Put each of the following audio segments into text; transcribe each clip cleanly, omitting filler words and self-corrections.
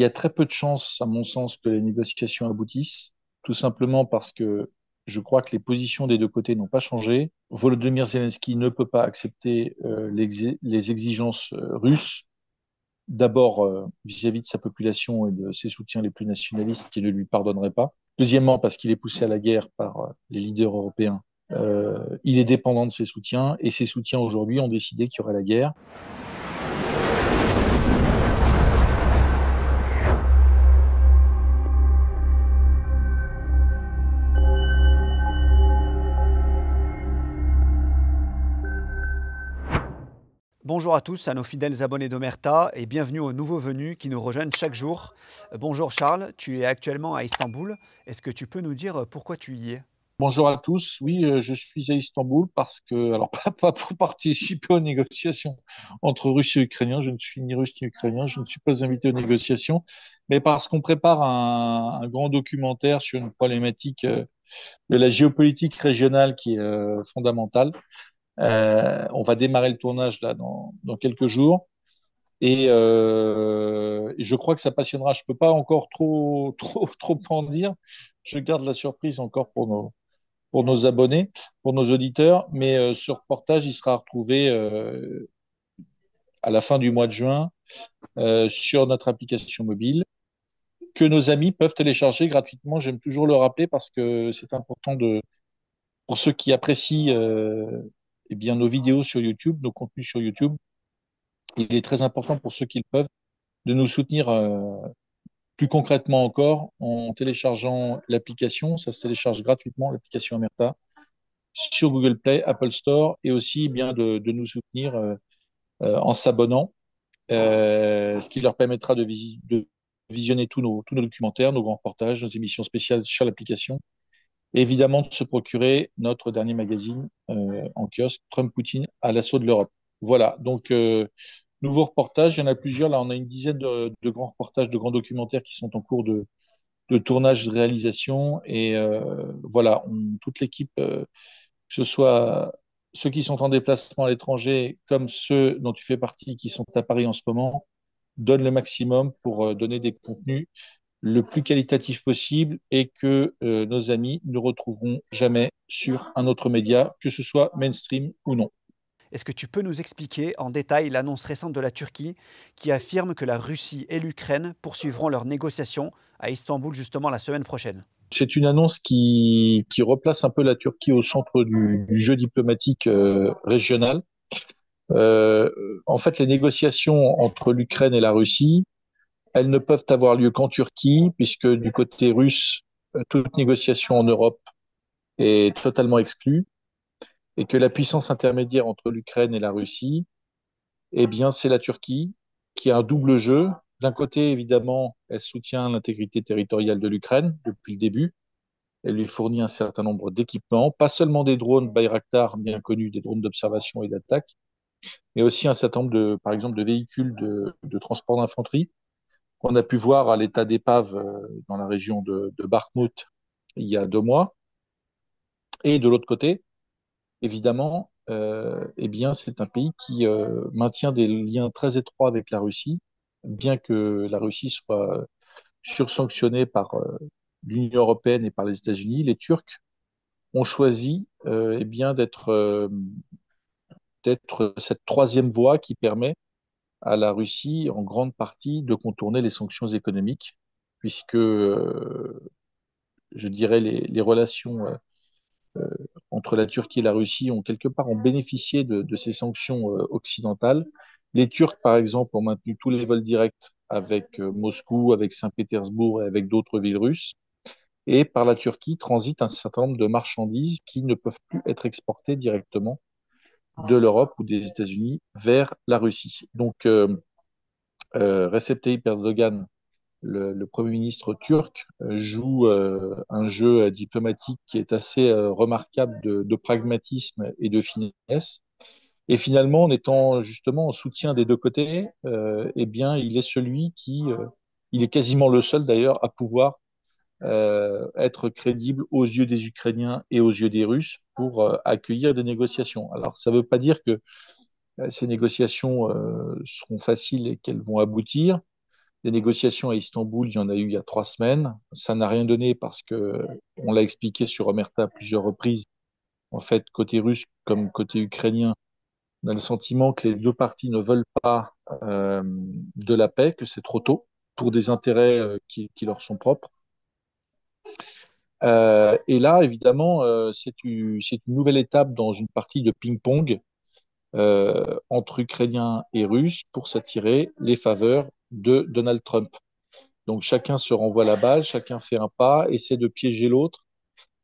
Il y a très peu de chances, à mon sens, que les négociations aboutissent, tout simplement parce que je crois que les positions des deux côtés n'ont pas changé. Volodymyr Zelensky ne peut pas accepter les exigences russes, d'abord vis-à-vis de sa population et de ses soutiens les plus nationalistes qui ne lui pardonneraient pas. Deuxièmement, parce qu'il est poussé à la guerre par les leaders européens. Il est dépendant de ses soutiens et ses soutiens aujourd'hui ont décidé qu'il y aurait la guerre. Bonjour à tous, à nos fidèles abonnés d'Omerta et bienvenue aux nouveaux venus qui nous rejoignent chaque jour. Bonjour Charles, tu es actuellement à Istanbul. Est-ce que tu peux nous dire pourquoi tu y es? Bonjour à tous. Oui, je suis à Istanbul parce que, alors pas pour participer aux négociations entre Russes et Ukrainiens, je ne suis ni russe ni ukrainien, je ne suis pas invité aux négociations, mais parce qu'on prépare un grand documentaire sur une problématique de la géopolitique régionale qui est fondamentale. On va démarrer le tournage là dans quelques jours. Et je crois que ça passionnera. Je peux pas encore trop en dire. Je garde la surprise encore pour nos abonnés, pour nos auditeurs. Mais ce reportage, il sera retrouvé à la fin du mois de juin sur notre application mobile que nos amis peuvent télécharger gratuitement. J'aime toujours le rappeler parce que c'est important pour ceux qui apprécient eh bien, nos vidéos sur YouTube, nos contenus sur YouTube. Il est très important pour ceux qui le peuvent de nous soutenir plus concrètement encore en téléchargeant l'application. Ça se télécharge gratuitement, l'application Amerta, sur Google Play, Apple Store, et aussi bien de nous soutenir en s'abonnant, ce qui leur permettra de visionner tous nos documentaires, nos grands reportages, nos émissions spéciales sur l'application, et évidemment de se procurer notre dernier magazine en kiosque, Trump-Poutine à l'assaut de l'Europe. Voilà, donc nouveaux reportages, il y en a plusieurs. Là, on a une dizaine de grands reportages, de grands documentaires qui sont en cours de tournage, de réalisation. Et voilà, toute l'équipe, que ce soit ceux qui sont en déplacement à l'étranger comme ceux dont tu fais partie qui sont à Paris en ce moment, donne le maximum pour donner des contenus le plus qualitatifs possible et que nos amis ne retrouveront jamais sur un autre média, que ce soit mainstream ou non. Est-ce que tu peux nous expliquer en détail l'annonce récente de la Turquie qui affirme que la Russie et l'Ukraine poursuivront leurs négociations à Istanbul justement la semaine prochaine? C'est une annonce qui replace un peu la Turquie au centre du jeu diplomatique régional. Euh, En fait, les négociations entre l'Ukraine et la Russie, elles ne peuvent avoir lieu qu'en Turquie, puisque du côté russe, toute négociation en Europe est totalement exclue, et que la puissance intermédiaire entre l'Ukraine et la Russie, eh bien, c'est la Turquie, qui a un double jeu. D'un côté, évidemment, elle soutient l'intégrité territoriale de l'Ukraine depuis le début. Elle lui fournit un certain nombre d'équipements, pas seulement des drones Bayraktar bien connus, des drones d'observation et d'attaque, mais aussi un certain nombre par exemple, de véhicules de transport d'infanterie qu'on a pu voir à l'état d'épave dans la région de Bakhmut il y a 2 mois. Et de l'autre côté, évidemment, eh bien, c'est un pays qui maintient des liens très étroits avec la Russie, bien que la Russie soit sursanctionnée par l'Union européenne et par les États-Unis. Les Turcs ont choisi eh bien, d'être cette troisième voie qui permet à la Russie, en grande partie, de contourner les sanctions économiques, puisque, je dirais, les relations entre la Turquie et la Russie ont quelque part ont bénéficié de ces sanctions occidentales. Les Turcs, par exemple, ont maintenu tous les vols directs avec Moscou, avec Saint-Pétersbourg et avec d'autres villes russes. Et par la Turquie transitent un certain nombre de marchandises qui ne peuvent plus être exportées directement de l'Europe ou des États-Unis vers la Russie. Donc, Recep Tayyip Erdogan, le Premier ministre turc, joue un jeu diplomatique qui est assez remarquable de pragmatisme et de finesse. Et finalement, en étant justement en soutien des deux côtés, eh bien, il est quasiment le seul d'ailleurs à pouvoir être crédible aux yeux des Ukrainiens et aux yeux des Russes pour accueillir des négociations. Alors, ça ne veut pas dire que ces négociations seront faciles et qu'elles vont aboutir. Des négociations à Istanbul, il y en a eu il y a 3 semaines. Ça n'a rien donné parce que, on l'a expliqué sur Omerta à plusieurs reprises, en fait, côté russe comme côté ukrainien, on a le sentiment que les deux parties ne veulent pas de la paix, que c'est trop tôt pour des intérêts qui leur sont propres. Et là, évidemment, c'est une nouvelle étape dans une partie de ping-pong entre Ukrainiens et Russes pour s'attirer les faveurs de Donald Trump. Donc chacun se renvoie la balle, chacun fait un pas, essaie de piéger l'autre.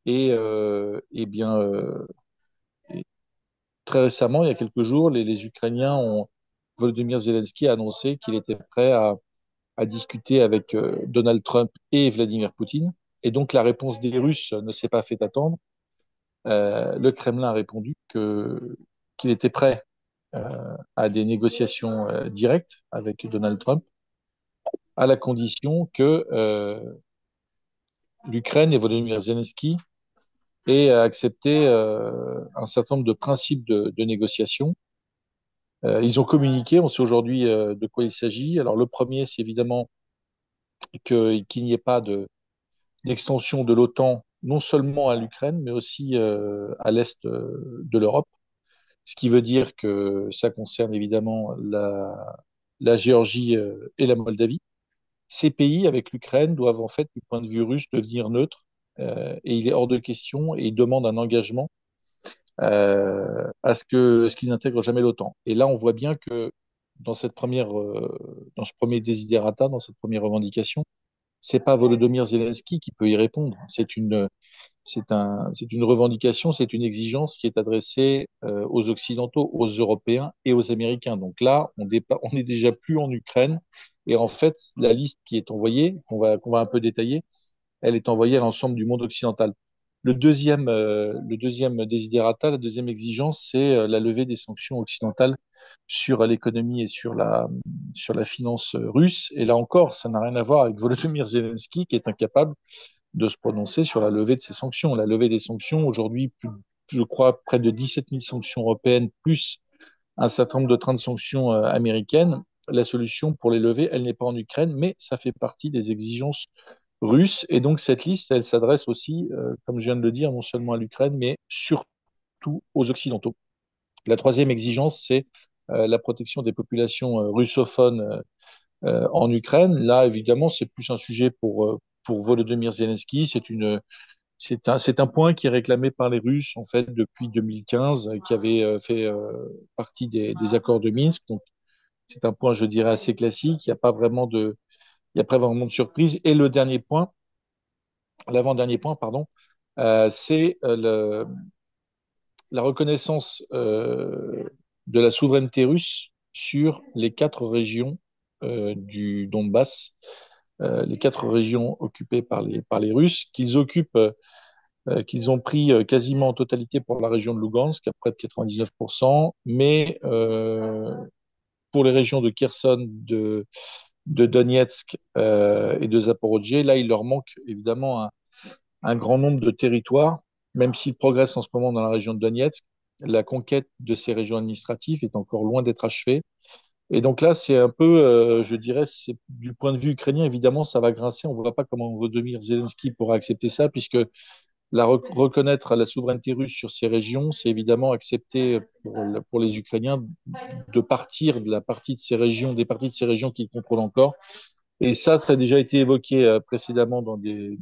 Et bien, très récemment, il y a quelques jours, les Ukrainiens ont, Volodymyr Zelensky a annoncé qu'il était prêt à discuter avec Donald Trump et Vladimir Poutine. Et donc la réponse des Russes ne s'est pas fait attendre. Le Kremlin a répondu qu'il était prêt à des négociations directes avec Donald Trump, à la condition que l'Ukraine et Volodymyr Zelensky aient accepté un certain nombre de principes de négociation. Ils ont communiqué, on sait aujourd'hui de quoi il s'agit. Alors le premier, c'est évidemment qu'il n'y ait pas d'extension de l'OTAN, non seulement à l'Ukraine, mais aussi à l'est de l'Europe. Ce qui veut dire que ça concerne évidemment la Géorgie et la Moldavie. Ces pays, avec l'Ukraine, doivent en fait, du point de vue russe, devenir neutres. Et il est hors de question et ils demandent un engagement à ce qu'ils n'intègrent jamais l'OTAN. Et là, on voit bien que dans ce premier desiderata, dans cette première revendication, c'est pas Volodymyr Zelensky qui peut y répondre. C'est une revendication, c'est une exigence qui est adressée aux Occidentaux, aux Européens et aux Américains. Donc là, on n'est déjà plus en Ukraine. Et en fait, la liste qui est envoyée, qu'on va un peu détailler, elle est envoyée à l'ensemble du monde occidental. Le deuxième desiderata, la deuxième exigence, c'est la levée des sanctions occidentales sur l'économie et sur la finance russe. Et là encore, ça n'a rien à voir avec Volodymyr Zelensky, qui est incapable de se prononcer sur la levée de ces sanctions. La levée des sanctions, aujourd'hui, je crois, près de 17 000 sanctions européennes, plus un certain nombre de trains de sanctions américaines. La solution pour les lever, elle n'est pas en Ukraine, mais ça fait partie des exigences russes. Et donc, cette liste, elle s'adresse aussi, comme je viens de le dire, non seulement à l'Ukraine, mais surtout aux Occidentaux. La troisième exigence, c'est la protection des populations russophones en Ukraine. Là, évidemment, c'est plus un sujet pour Volodymyr Zelensky. C'est un point qui est réclamé par les Russes, en fait, depuis 2015, qui avait fait partie des accords de Minsk. Donc, c'est un point, je dirais, assez classique. Il y a pas vraiment de surprise. Et le dernier point, l'avant-dernier point, pardon, c'est la reconnaissance de la souveraineté russe sur les quatre régions du Donbass, les quatre régions occupées par les Russes, qu'ils ont pris quasiment en totalité pour la région de Lugansk, à près de 99%, mais pour les régions de Kherson, de Donetsk et de Zaporozhye, là, il leur manque évidemment un grand nombre de territoires, même s'ils progressent en ce moment dans la région de Donetsk. La conquête de ces régions administratives est encore loin d'être achevée. Et donc là, c'est un peu, je dirais, du point de vue ukrainien, évidemment, ça va grincer. On ne voit pas comment Volodymyr Zelensky pourra accepter ça, puisque reconnaître la souveraineté russe sur ces régions, c'est évidemment accepter pour les Ukrainiens de partir de la partie de ces régions, des parties de ces régions qu'ils contrôlent encore. Et ça a déjà été évoqué précédemment dans des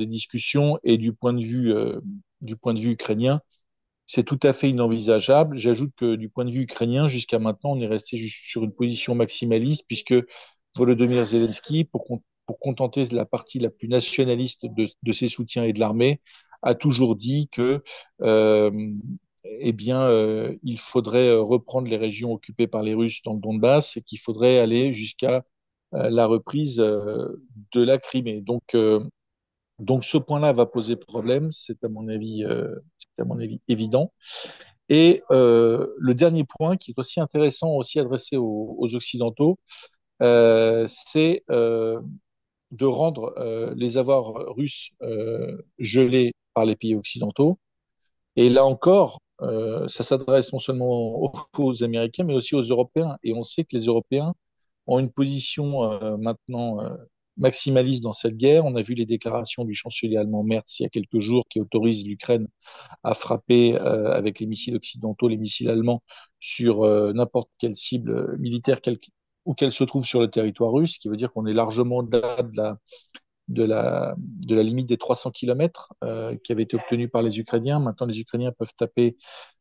discussions. Et du point de vue ukrainien, c'est tout à fait inenvisageable. J'ajoute que du point de vue ukrainien, jusqu'à maintenant, on est resté juste sur une position maximaliste, puisque Volodymyr Zelensky, pour contenter la partie la plus nationaliste de ses soutiens et de l'armée, a toujours dit que il faudrait reprendre les régions occupées par les Russes dans le Donbass et qu'il faudrait aller jusqu'à la reprise de la Crimée. Donc ce point-là va poser problème, c'est à mon avis évident. Et le dernier point qui est aussi intéressant, aussi adressé aux Occidentaux, c'est de rendre les avoirs russes gelés par les pays occidentaux. Et là encore, ça s'adresse non seulement aux Américains, mais aussi aux Européens. Et on sait que les Européens ont une position maintenant maximaliste dans cette guerre. On a vu les déclarations du chancelier allemand Merz il y a quelques jours qui autorise l'Ukraine à frapper avec les missiles occidentaux, les missiles allemands, sur n'importe quelle cible militaire où qu'elle se trouve sur le territoire russe, ce qui veut dire qu'on est largement au-delà de la limite des 300 km qui avait été obtenue par les Ukrainiens. Maintenant, les Ukrainiens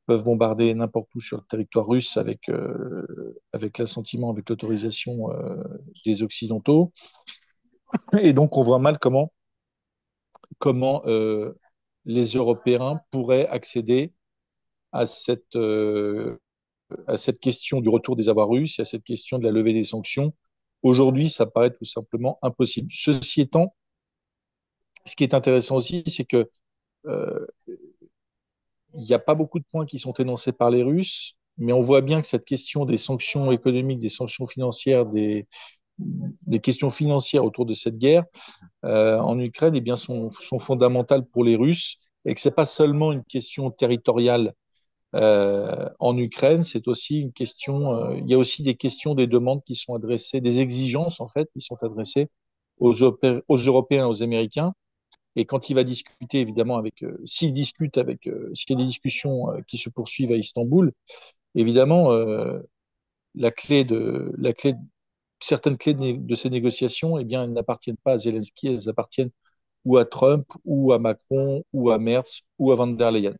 peuvent bombarder n'importe où sur le territoire russe avec l'assentiment, avec l'autorisation des Occidentaux. Et donc, on voit mal comment les Européens pourraient accéder à cette question du retour des avoirs russes, à cette question de la levée des sanctions. Aujourd'hui, ça paraît tout simplement impossible. Ceci étant, ce qui est intéressant aussi, c'est que euh, il n'y a pas beaucoup de points qui sont énoncés par les Russes, mais on voit bien que cette question des sanctions économiques, des sanctions financières, des questions financières autour de cette guerre en Ukraine, eh bien, sont fondamentales pour les Russes et que ce n'est pas seulement une question territoriale en Ukraine, c'est aussi une question, il y a aussi des questions, des demandes qui sont adressées, des exigences en fait, qui sont adressées aux Européens, aux Américains. Et quand il va discuter, évidemment, s'il y a des discussions qui se poursuivent à Istanbul, évidemment, certaines clés de ces négociations, eh bien, elles n'appartiennent pas à Zelensky, elles appartiennent ou à Trump, ou à Macron, ou à Merz, ou à Van der Leyen.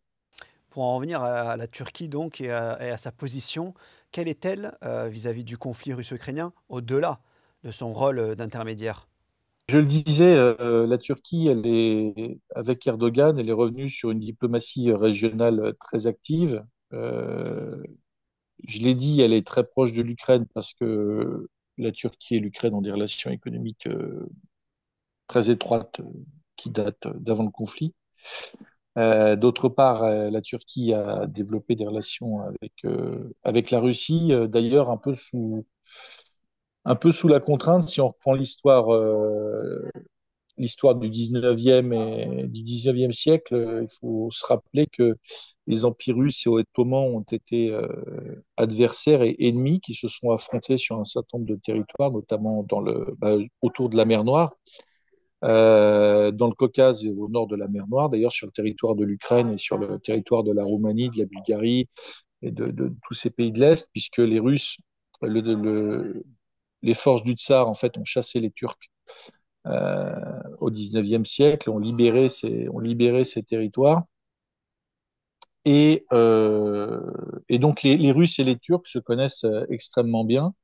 Pour en revenir à la Turquie donc et à sa position, quelle est-elle vis-à-vis du conflit russo-ukrainien au-delà de son rôle d'intermédiaire? Je le disais, la Turquie, avec Erdogan, elle est revenue sur une diplomatie régionale très active. Euh, je l'ai dit, elle est très proche de l'Ukraine parce que la Turquie et l'Ukraine ont des relations économiques très étroites qui datent d'avant le conflit. D'autre part, la Turquie a développé des relations avec la Russie, d'ailleurs un peu sous la contrainte, si on reprend l'histoire du 19e siècle, il faut se rappeler que les empires russes et ottomans ont été adversaires et ennemis qui se sont affrontés sur un certain nombre de territoires, notamment autour de la mer Noire, dans le Caucase et au nord de la mer Noire, d'ailleurs sur le territoire de l'Ukraine et sur le territoire de la Roumanie, de la Bulgarie et de tous ces pays de l'Est, puisque les Russes, le, le, les forces du Tsar, en fait, ont chassé les Turcs au XIXe siècle, ont libéré ces territoires. Et donc les Russes et les Turcs se connaissent extrêmement bien.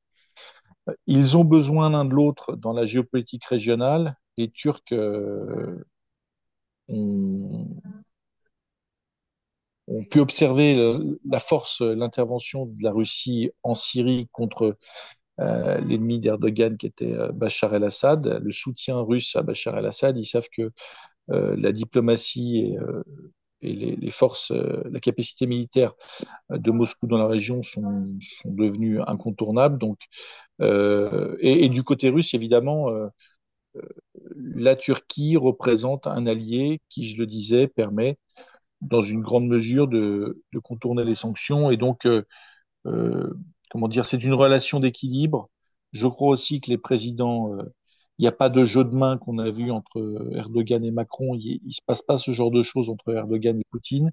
Ils ont besoin l'un de l'autre dans la géopolitique régionale. Les Turcs ont, ont pu observer la force, l'intervention de la Russie en Syrie contre l'ennemi d'Erdogan qui était Bachar el-Assad, le soutien russe à Bachar el-Assad. Ils savent que la diplomatie et les forces, la capacité militaire de Moscou dans la région sont devenues incontournables. Donc, et du côté russe, évidemment, la Turquie représente un allié qui, je le disais, permet dans une grande mesure de contourner les sanctions. Et donc, euh, comment dire, c'est une relation d'équilibre. Je crois aussi que les présidents, il n'y a pas de jeu de main qu'on a vu entre Erdogan et Macron. Il ne se passe pas ce genre de choses entre Erdogan et Poutine.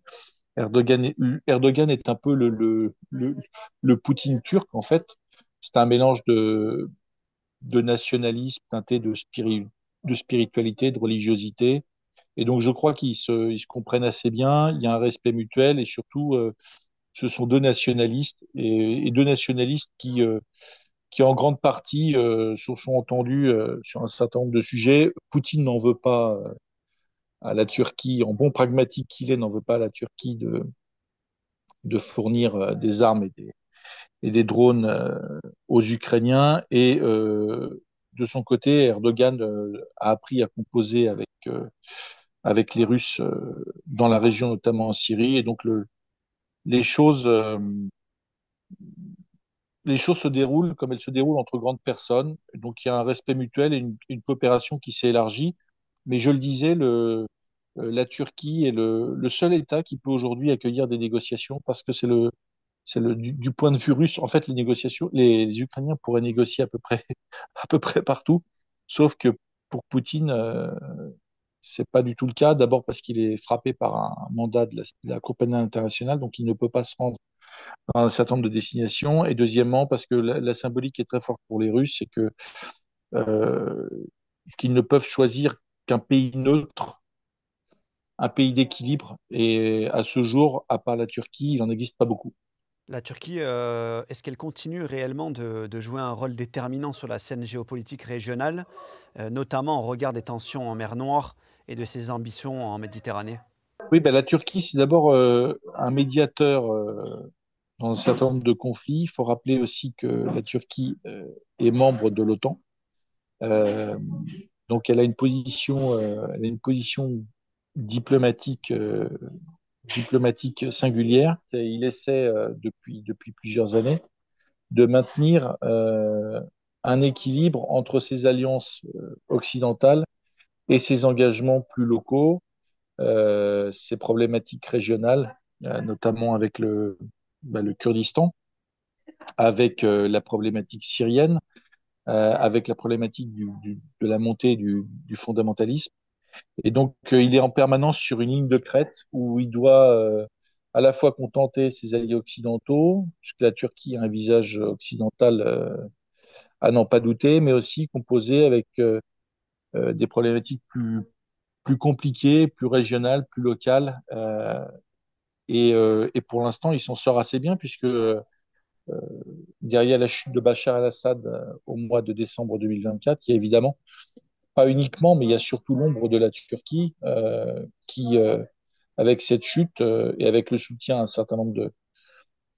Erdogan est un peu le Poutine turc, en fait. C'est un mélange de nationalisme teinté de spiritualité, de religiosité. Et donc, je crois qu'ils se comprennent assez bien. Il y a un respect mutuel et surtout, ce sont deux nationalistes et deux nationalistes qui en grande partie, se sont entendus sur un certain nombre de sujets. Poutine n'en veut pas à la Turquie, en bon pragmatique qu'il est, n'en veut pas à la Turquie de fournir des armes et des drones aux Ukrainiens. Et de son côté, Erdogan a appris à composer avec les Russes dans la région, notamment en Syrie. Et donc, les choses, euh, les choses se déroulent comme elles se déroulent entre grandes personnes. Donc, il y a un respect mutuel et une coopération qui s'est élargie. Mais je le disais, la Turquie est le seul État qui peut aujourd'hui accueillir des négociations parce que c'est du point de vue russe. En fait, les Ukrainiens pourraient négocier à peu près, à peu près partout, sauf que pour Poutine, c'est pas du tout le cas. D'abord parce qu'il est frappé par un mandat de la Cour pénale internationale, donc il ne peut pas se rendre à un certain nombre de destinations. Et deuxièmement, parce que la symbolique est très forte pour les Russes, c'est que euh, qu'ils ne peuvent choisir qu'un pays neutre, un pays d'équilibre. Et à ce jour, à part la Turquie, il n'en existe pas beaucoup. La Turquie, est-ce qu'elle continue réellement de jouer un rôle déterminant sur la scène géopolitique régionale, notamment au regard des tensions en mer Noire et de ses ambitions en Méditerranée? Oui, ben, la Turquie, c'est d'abord un médiateur dans un certain nombre de conflits. Il faut rappeler aussi que la Turquie est membre de l'OTAN. Euh, donc, elle a une position diplomatique, diplomatique singulière. Et il essaie depuis plusieurs années de maintenir un équilibre entre ses alliances occidentales et ses engagements plus locaux, ses problématiques régionales, notamment avec le Kurdistan, avec la problématique syrienne, avec la problématique de la montée du fondamentalisme. Et donc, il est en permanence sur une ligne de crête où il doit à la fois contenter ses alliés occidentaux, puisque la Turquie a un visage occidental à n'en pas douter, mais aussi composé avec des problématiques plus compliquées, plus régionales, plus locales. Et pour l'instant, il s'en sort assez bien, puisque derrière la chute de Bachar el-Assad au mois de décembre 2024, il y a évidemment, pas uniquement, mais il y a surtout l'ombre de la Turquie qui, avec cette chute et avec le soutien à un certain nombre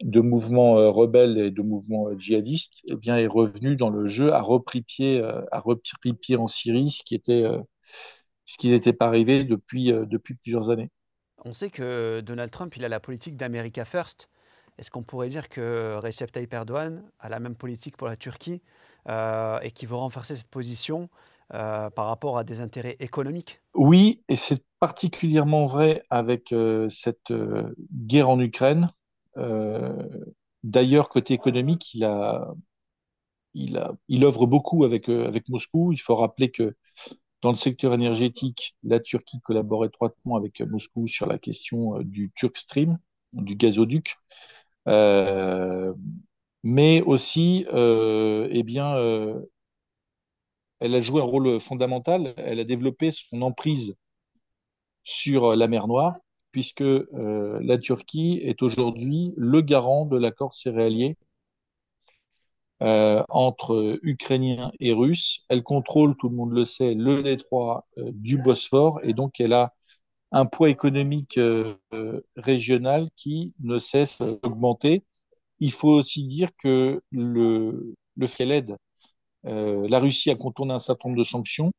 de mouvements rebelles et de mouvements djihadistes, eh bien, est revenu dans le jeu, a repris pied en Syrie, ce qui n'était pas arrivé depuis plusieurs années. On sait que Donald Trump, il a la politique d'America First. Est-ce qu'on pourrait dire que Recep Tayyip Erdogan a la même politique pour la Turquie et qu'il veut renforcer cette position par rapport à des intérêts économiques? Oui, et c'est particulièrement vrai avec cette guerre en Ukraine. Euh, D'ailleurs, côté économique, il œuvre beaucoup avec Moscou. Il faut rappeler que dans le secteur énergétique, la Turquie collabore étroitement avec Moscou sur la question du Turk Stream, du gazoduc. Euh, mais aussi, eh bien, elle a joué un rôle fondamental. Elle a développé son emprise sur la mer Noire, puisque la Turquie est aujourd'hui le garant de l'accord céréalier entre Ukrainiens et Russes. Elle contrôle, tout le monde le sait, le détroit du Bosphore, et donc elle a un poids économique régional qui ne cesse d'augmenter. Il faut aussi dire que le fait qu'elle aide la Russie à contourner un certain nombre de sanctions,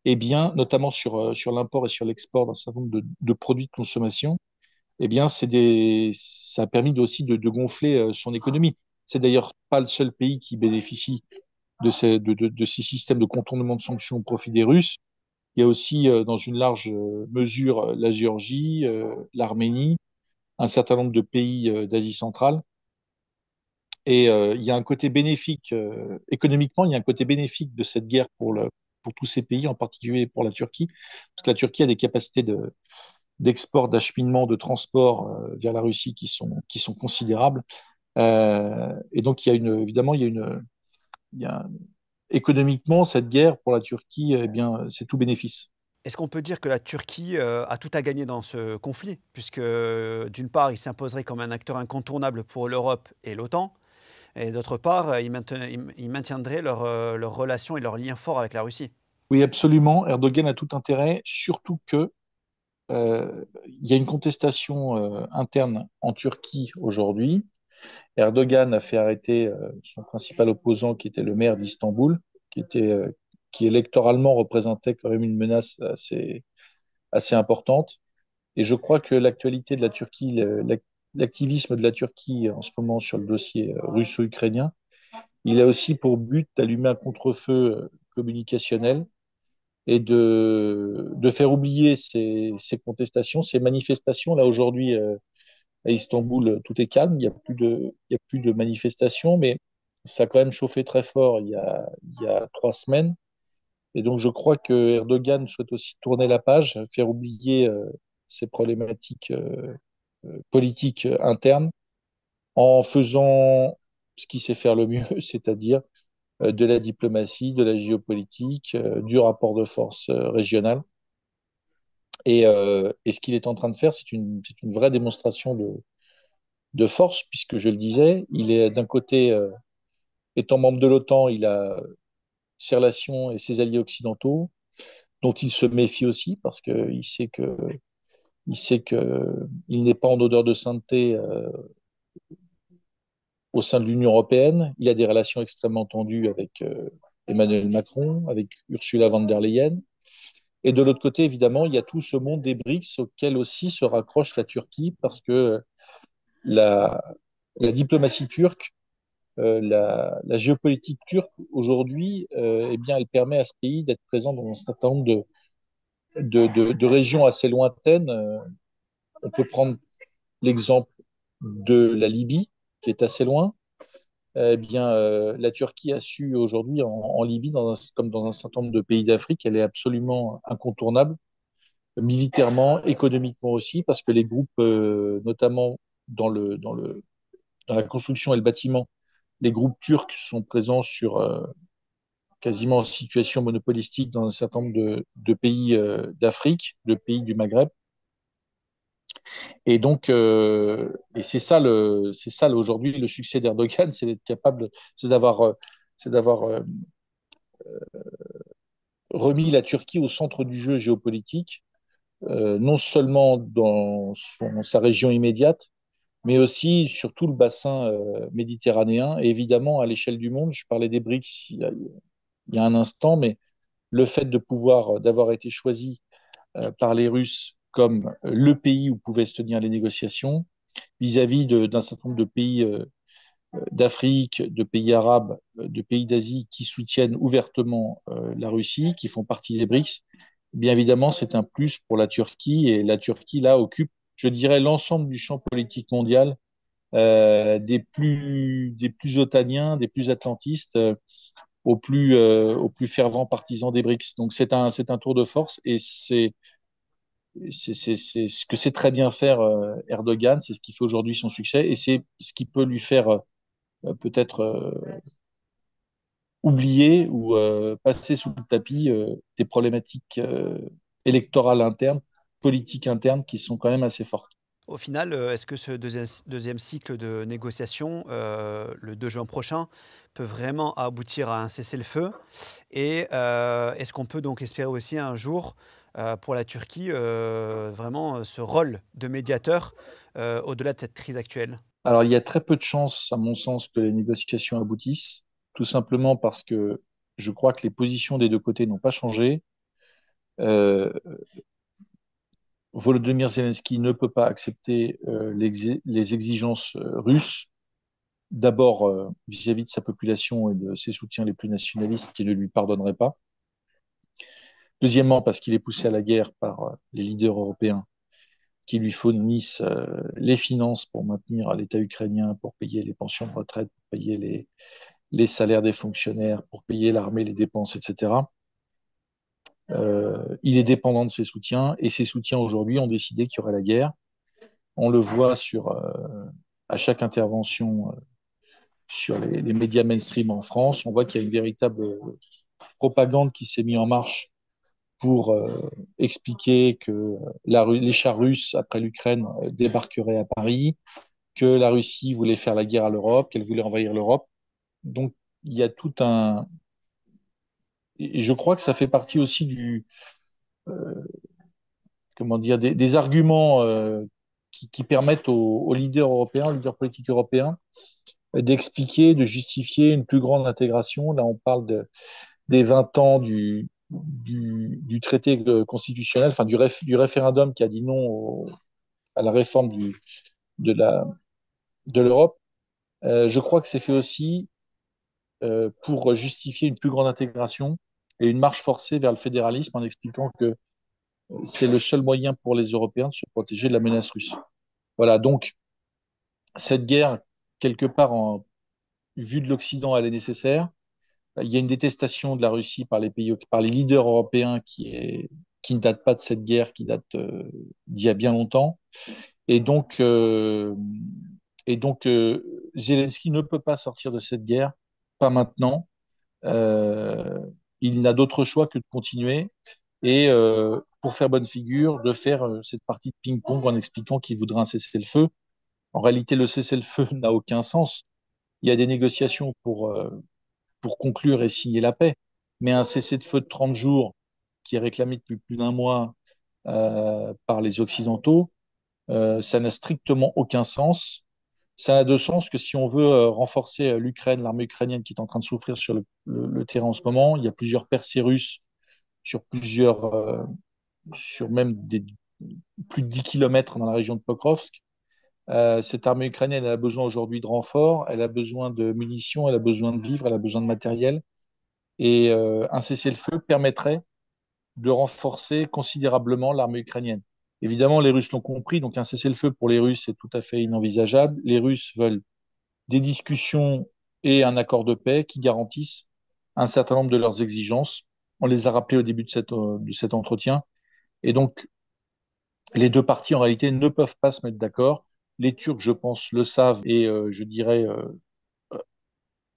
et bien, notamment sur l'import et sur l'export d'un certain nombre de produits de consommation, eh bien, ça a permis aussi de gonfler son économie. C'est d'ailleurs pas le seul pays qui bénéficie de ces systèmes de contournement de sanctions au profit des Russes. Il y a aussi, dans une large mesure, la Géorgie, l'Arménie, un certain nombre de pays d'Asie centrale. Et il y a un côté bénéfique, économiquement, il y a un côté bénéfique de cette guerre pour tous ces pays, en particulier pour la Turquie, parce que la Turquie a des capacités d'export, d'acheminement, de transport vers la Russie qui sont considérables. Et donc, évidemment, il y a économiquement, cette guerre pour la Turquie, eh bien, c'est tout bénéfice. Est-ce qu'on peut dire que la Turquie a tout à gagner dans ce conflit, puisque d'une part, il s'imposerait comme un acteur incontournable pour l'Europe et l'OTAN, et d'autre part, ils maintiendraient leurs relations et leurs liens forts avec la Russie? Oui, absolument. Erdogan a tout intérêt, surtout que il y a une contestation interne en Turquie aujourd'hui. Erdogan a fait arrêter son principal opposant, qui était le maire d'Istanbul, qui électoralement représentait quand même une menace assez importante. Et je crois que l'actualité de la Turquie, l'activisme de la Turquie en ce moment sur le dossier russo-ukrainien, il a aussi pour but d'allumer un contre-feu communicationnel et de faire oublier ces contestations, ces manifestations. Là, aujourd'hui, À Istanbul, tout est calme, il y a plus de manifestations, mais ça a quand même chauffé très fort il y a 3 semaines. Et donc, je crois que Erdogan souhaite aussi tourner la page, faire oublier ses problématiques politiques internes en faisant ce qu'il sait faire le mieux, c'est-à-dire de la diplomatie, de la géopolitique, du rapport de force régional. Et ce qu'il est en train de faire, c'est une vraie démonstration de force, puisque je le disais, il est d'un côté, étant membre de l'OTAN, il a ses relations et ses alliés occidentaux, dont il se méfie aussi, parce il sait que il n'est pas en odeur de sainteté au sein de l'Union européenne. Il a des relations extrêmement tendues avec Emmanuel Macron, avec Ursula von der Leyen. Et de l'autre côté, évidemment, il y a tout ce monde des BRICS auquel aussi se raccroche la Turquie, parce que la, la diplomatie turque, la géopolitique turque aujourd'hui, eh bien, elle permet à ce pays d'être présent dans un certain nombre de régions assez lointaines. On peut prendre l'exemple de la Libye, qui est assez loin. Eh bien, la Turquie a su aujourd'hui en Libye, comme dans un certain nombre de pays d'Afrique, elle est absolument incontournable, militairement, économiquement aussi, parce que les groupes, notamment dans la construction et le bâtiment, les groupes turcs sont présents sur quasiment en situation monopolistique dans un certain nombre de pays d'Afrique, de pays du Maghreb. Et donc, et c'est ça aujourd'hui le succès d'Erdogan, c'est d'être capable, c'est d'avoir remis la Turquie au centre du jeu géopolitique, non seulement dans sa région immédiate, mais aussi sur tout le bassin méditerranéen et évidemment à l'échelle du monde. Je parlais des BRICS il y a un instant, mais le fait de pouvoir, d'avoir été choisi par les Russes comme le pays où pouvaient se tenir les négociations vis-à-vis d'un certain nombre de pays d'Afrique, de pays arabes, de pays d'Asie qui soutiennent ouvertement la Russie, qui font partie des BRICS, bien évidemment, c'est un plus pour la Turquie. Et la Turquie, là, occupe, je dirais, l'ensemble du champ politique mondial, des plus otaniens, des plus atlantistes, aux plus fervents partisans des BRICS. Donc, c'est un tour de force et c'est ce que sait très bien faire Erdogan, c'est ce qui fait aujourd'hui son succès et c'est ce qui peut lui faire peut-être oublier ou passer sous le tapis des problématiques électorales internes, politiques internes qui sont quand même assez fortes. Au final, est-ce que ce deuxième cycle de négociations, le 2 juin prochain, peut vraiment aboutir à un cessez-le-feu? Et est-ce qu'on peut donc espérer aussi un jour pour la Turquie vraiment ce rôle de médiateur au-delà de cette crise actuelle? Alors, il y a très peu de chances, à mon sens, que les négociations aboutissent, tout simplement parce que je crois que les positions des deux côtés n'ont pas changé. Euh, Volodymyr Zelensky ne peut pas accepter les exigences russes, d'abord vis-à-vis de sa population et de ses soutiens les plus nationalistes qui ne lui pardonneraient pas. Deuxièmement, parce qu'il est poussé à la guerre par les leaders européens qui lui fournissent les finances pour maintenir l'État ukrainien, pour payer les pensions de retraite, pour payer les salaires des fonctionnaires, pour payer l'armée, les dépenses, etc. Il est dépendant de ses soutiens et ses soutiens aujourd'hui ont décidé qu'il y aurait la guerre. On le voit à chaque intervention sur les médias mainstream en France. On voit qu'il y a une véritable propagande qui s'est mise en marche pour expliquer que les chars russes, après l'Ukraine, débarqueraient à Paris, que la Russie voulait faire la guerre à l'Europe, qu'elle voulait envahir l'Europe. Donc, il y a tout un... Et je crois que ça fait partie aussi comment dire, des arguments qui permettent aux leaders européens, aux leaders politiques européens, d'expliquer, de justifier une plus grande intégration. Là, on parle des 20 ans du traité constitutionnel, enfin du référendum qui a dit non à la réforme de de l'Europe. Je crois que c'est fait aussi pour justifier une plus grande intégration et une marche forcée vers le fédéralisme en expliquant que c'est le seul moyen pour les Européens de se protéger de la menace russe. Voilà, donc Cette guerre, quelque part, vue de l'Occident, elle est nécessaire. Il y a une détestation de la Russie par les pays, par les leaders européens qui ne date pas de cette guerre, qui date d'il y a bien longtemps. Et donc, euh, et donc, Zelensky ne peut pas sortir de cette guerre, pas maintenant. Euh, il n'a d'autre choix que de continuer et, pour faire bonne figure, de faire cette partie de ping-pong en expliquant qu'il voudrait un cessez-le-feu. En réalité, le cessez-le-feu n'a aucun sens. Il y a des négociations pour conclure et signer la paix, mais un cessez-le-feu de 30 jours qui est réclamé depuis plus d'un mois par les Occidentaux, ça n'a strictement aucun sens. Ça n'a de sens que si on veut renforcer l'Ukraine, l'armée ukrainienne qui est en train de souffrir sur le terrain en ce moment. Il y a plusieurs percées russes sur sur même plus de 10 kilomètres dans la région de Pokrovsk. Cette armée ukrainienne, elle a besoin aujourd'hui de renforts, elle a besoin de munitions, elle a besoin de vivres, elle a besoin de matériel. Et un cessez-le-feu permettrait de renforcer considérablement l'armée ukrainienne. Évidemment, les Russes l'ont compris, donc un cessez-le-feu pour les Russes est tout à fait inenvisageable. Les Russes veulent des discussions et un accord de paix qui garantissent un certain nombre de leurs exigences. On les a rappelées au début de cet entretien. Et donc, les deux parties, en réalité, ne peuvent pas se mettre d'accord. Les Turcs, je pense, le savent et je dirais,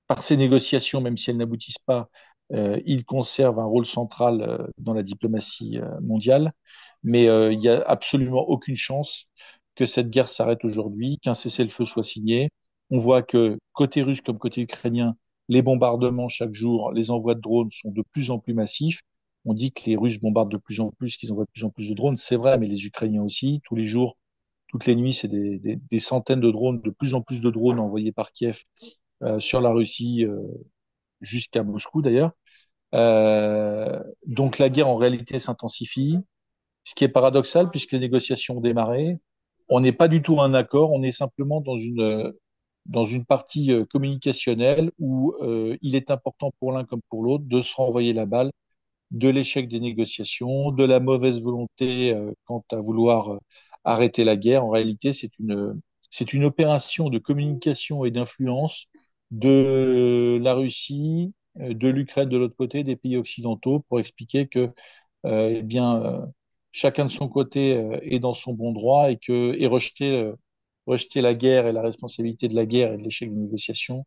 par ces négociations, même si elles n'aboutissent pas, ils conservent un rôle central dans la diplomatie mondiale. Mais il n'y a absolument aucune chance que cette guerre s'arrête aujourd'hui, qu'un cessez-le-feu soit signé. On voit que côté russe comme côté ukrainien, les bombardements chaque jour, les envois de drones sont de plus en plus massifs. On dit que les Russes bombardent de plus en plus, qu'ils envoient de plus en plus de drones. C'est vrai, mais les Ukrainiens aussi. Tous les jours, toutes les nuits, c'est des centaines de drones, de plus en plus de drones envoyés par Kiev sur la Russie, jusqu'à Moscou d'ailleurs. Donc la guerre en réalité s'intensifie, ce qui est paradoxal puisque les négociations ont démarré. On n'est pas du tout à un accord, on est simplement dans une partie communicationnelle où il est important pour l'un comme pour l'autre de se renvoyer la balle de l'échec des négociations, de la mauvaise volonté quant à vouloir arrêter la guerre. En réalité, c'est une opération de communication et d'influence de la Russie, de l'Ukraine de l'autre côté, des pays occidentaux, pour expliquer que eh bien, chacun de son côté est dans son bon droit et rejeter la guerre et la responsabilité de la guerre et de l'échec des négociations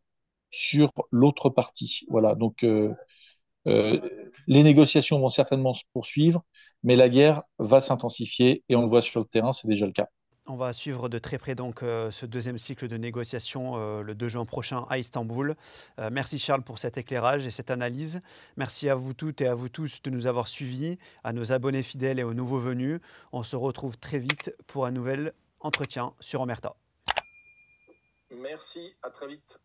sur l'autre partie. Voilà, donc euh, les négociations vont certainement se poursuivre, mais la guerre va s'intensifier et on le voit sur le terrain, c'est déjà le cas. On va suivre de très près donc ce deuxième cycle de négociations le 2 juin prochain à Istanbul. Merci Charles pour cet éclairage et cette analyse. Merci à vous toutes et à vous tous de nous avoir suivis, à nos abonnés fidèles et aux nouveaux venus. On se retrouve très vite pour un nouvel entretien sur Omerta. Merci, à très vite.